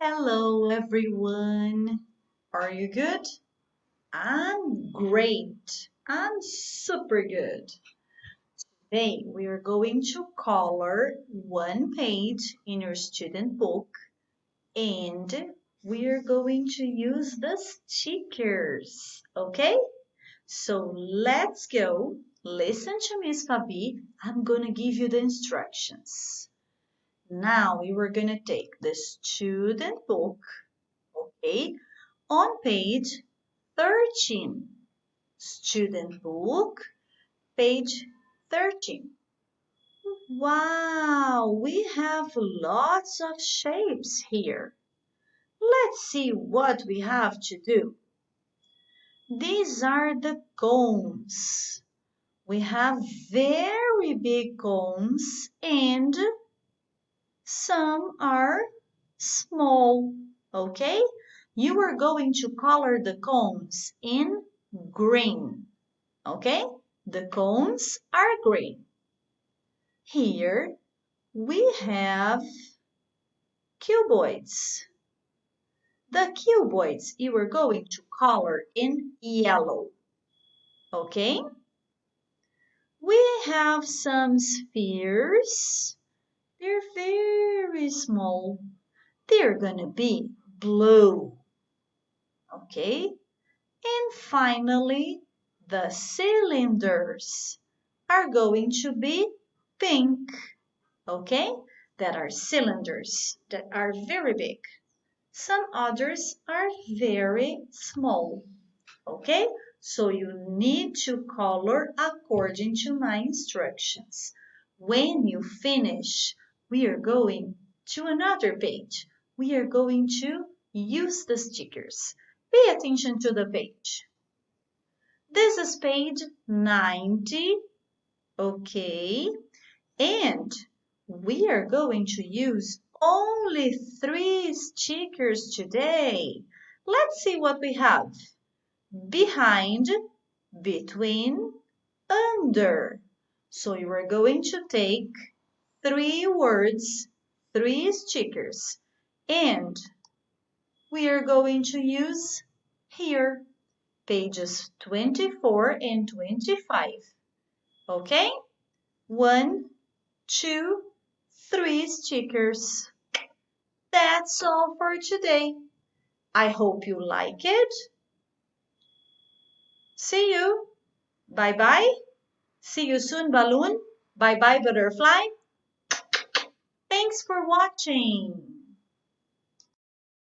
Hello, everyone. Are you good? I'm great. I'm super good. Today, we are going to color one page in your student book and we are going to use the stickers. Okay? So let's go. Listen to Miss Fabi. I'm going to give you the instructions. Now, we were going to take the student book. Okay? On page 13, student book, page 13. Wow, we have lots of shapes here. Let's see what we have to do. These are the cones. We have very big cones and some are small, okay? You are going to color the cones in green, okay? The cones are green. Here we have cuboids. The cuboids you are going to color in yellow, okay? We have some spheres. They're very small. They're gonna be blue, okay? And finally, the cylinders are going to be pink, okay? That are cylinders that are very big. Some others are very small, okay? So you need to color according to my instructions. When you finish, we are going to another page. We are going to use the stickers. Pay attention to the page. This is page 90, okay? And we are going to use only 3 stickers today. Let's see what we have. Behind, between, under. So you are going to take 3 words, 3 stickers, and we are going to use here, pages 24 and 25. Okay? 1, 2, 3 stickers. That's all for today. I hope you like it. See you. Bye-bye. See you soon, balloon. Bye-bye, butterfly. Thanks for watching.